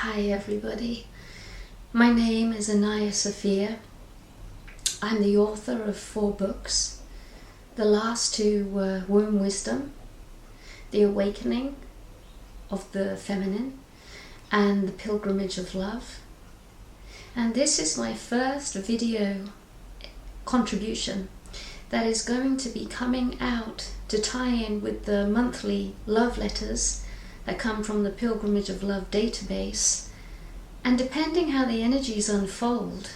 Hi everybody, my name is Anaiya Sophia. I'm the author of 4 books. The last 2 were Womb Wisdom, The Awakening of the Feminine, and The Pilgrimage of Love. And this is my first video contribution that is going to be coming out to tie in with the monthly love letters that come from the Pilgrimage of Love database. And depending how the energies unfold,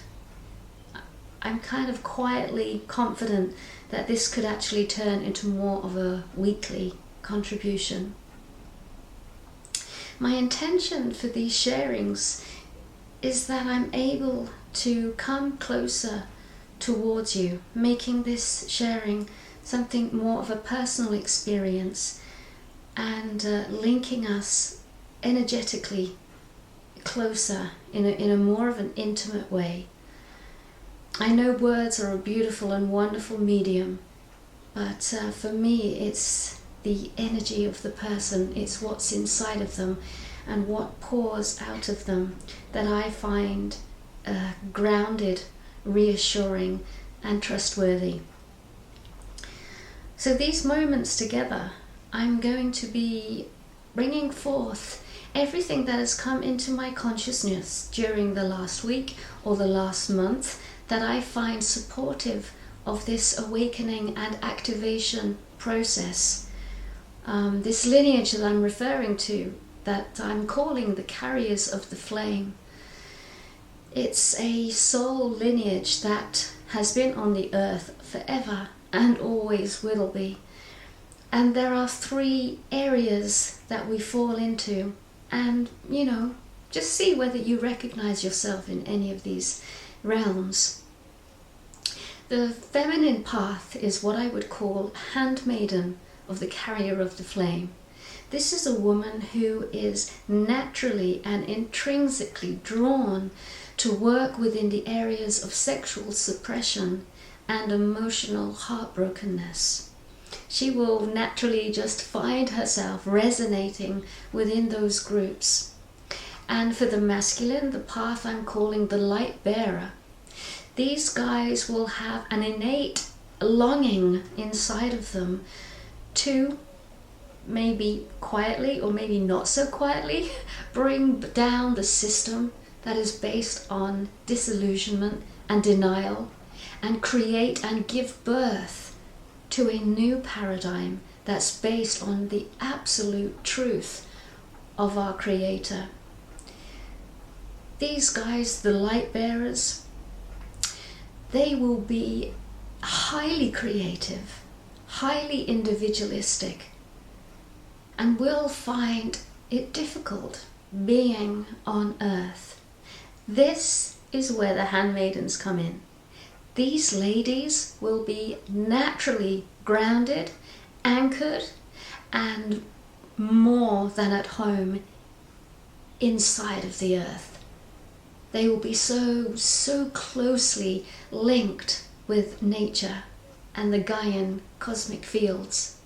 I'm kind of quietly confident that this could actually turn into more of a weekly contribution. My intention for these sharings is that I'm able to come closer towards you, making this sharing something more of a personal experience and linking us energetically closer in a more of an intimate way. I know words are a beautiful and wonderful medium, but for me it's the energy of the person, it's what's inside of them and what pours out of them that I find grounded, reassuring and trustworthy. So these moments together, I'm going to be bringing forth everything that has come into my consciousness during the last week or the last month that I find supportive of this awakening and activation process. This lineage that I'm referring to, that I'm calling the carriers of the flame. It's a soul lineage that has been on the earth forever and always will be. And there are 3 areas that we fall into, and just see whether you recognize yourself in any of these realms. The feminine path is what I would call handmaiden of the carrier of the flame. This is a woman who is naturally and intrinsically drawn to work within the areas of sexual suppression and emotional heartbrokenness. She will naturally just find herself resonating within those groups. And for the masculine, the path I'm calling the light bearer. These guys will have an innate longing inside of them to, maybe quietly or maybe not so quietly, bring down the system that is based on disillusionment and denial, and create and give birth to a new paradigm that's based on the absolute truth of our Creator. These guys, the light bearers, they will be highly creative, highly individualistic, and will find it difficult being on earth. This is where the handmaidens come in. These ladies will be naturally grounded, anchored, and more than at home inside of the earth. They will be so closely linked with nature and the Gaian cosmic fields.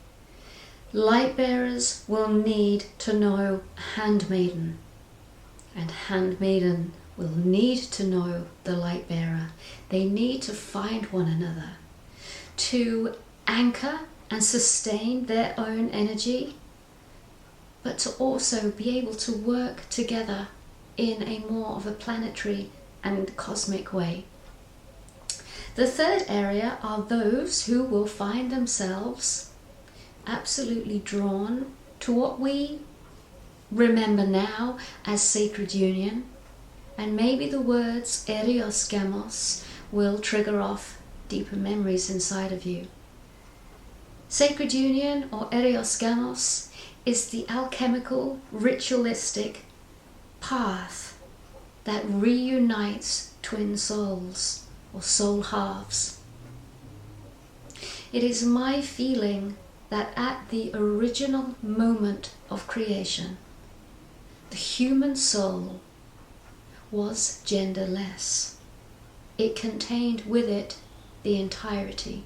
Light bearers will need to know handmaiden, and handmaiden will need to know the light bearer. They need to find one another to anchor and sustain their own energy, but to also be able to work together in a more of a planetary and cosmic way. The third area are those who will find themselves absolutely drawn to what we remember now as sacred union. And maybe the words Erios Gamos will trigger off deeper memories inside of you. Sacred union, or Erios Gamos, is the alchemical, ritualistic path that reunites twin souls, or soul halves. It is my feeling that at the original moment of creation, the human soul was genderless. It contained with it the entirety.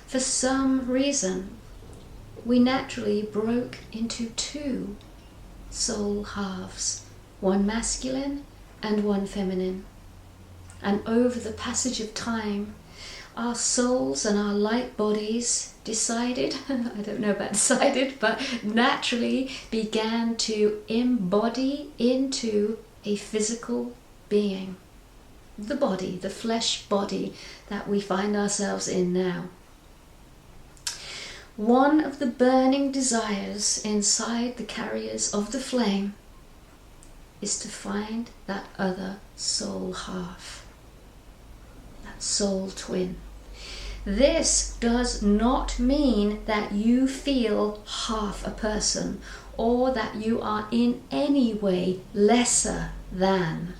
For some reason, we naturally broke into 2 soul halves one masculine and one feminine. And over the passage of time, our souls and our light bodies decided, I don't know about decided, but naturally began to embody into a physical being. The body, the flesh body that we find ourselves in now. One of the burning desires inside the carriers of the flame is to find that other soul half, that soul twin. This does not mean that you feel half a person or that you are in any way lesser than.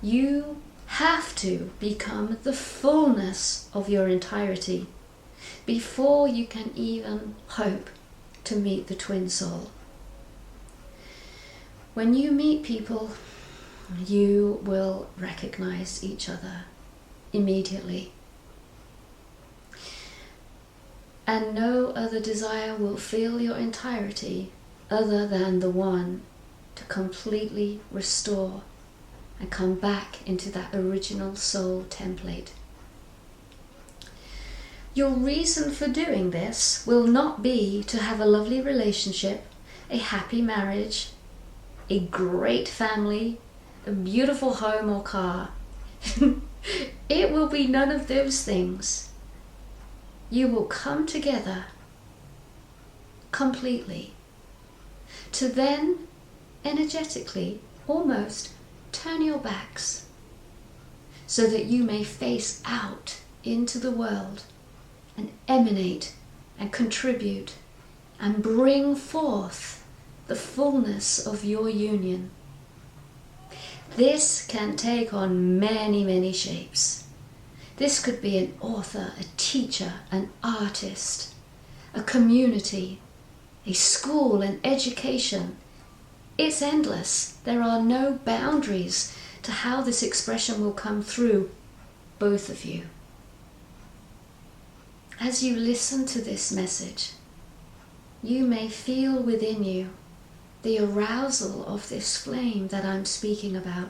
You have to become the fullness of your entirety before you can even hope to meet the twin soul. When you meet people, you will recognize each other immediately. And no other desire will fill your entirety other than the one to completely restore and come back into that original soul template. Your reason for doing this will not be to have a lovely relationship, a happy marriage, a great family, a beautiful home or car. It will be none of those things. You will come together completely to then energetically almost turn your backs so that you may face out into the world and emanate and contribute and bring forth the fullness of your union. This can take on many, many shapes. This could be an author, a teacher, an artist, a community, a school, an education. It's endless. There are no boundaries to how this expression will come through both of you. As you listen to this message, you may feel within you the arousal of this flame that I'm speaking about.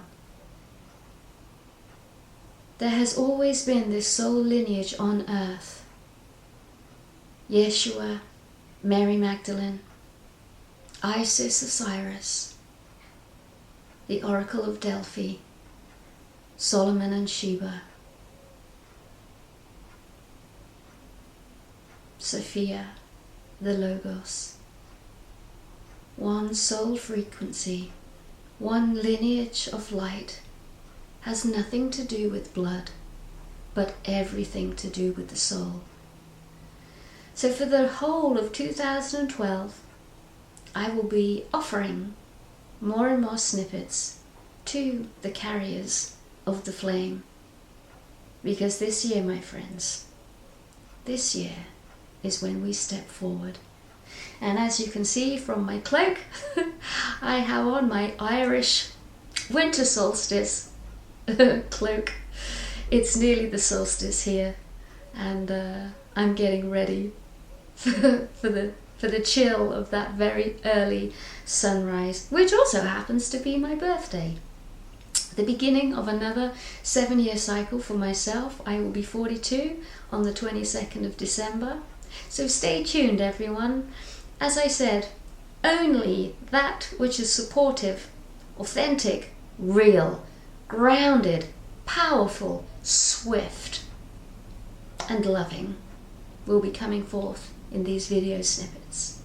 There has always been this soul lineage on earth. Yeshua, Mary Magdalene, Isis, Osiris, the Oracle of Delphi, Solomon and Sheba, Sophia, the Logos. One soul frequency, one lineage of light, has nothing to do with blood, but everything to do with the soul. So for the whole of 2012, I will be offering more and more snippets to the carriers of the flame. Because this year, my friends, this year is when we step forward. And as you can see from my cloak, I have on my Irish winter solstice cloak. It's nearly the solstice here, and I'm getting ready for the chill of that very early sunrise, which also happens to be my birthday. The beginning of another 7-year cycle for myself. I will be 42 on the 22nd of December. So stay tuned, everyone. As I said, only that which is supportive, authentic, real, grounded, powerful, swift, and loving will be coming forth in these video snippets.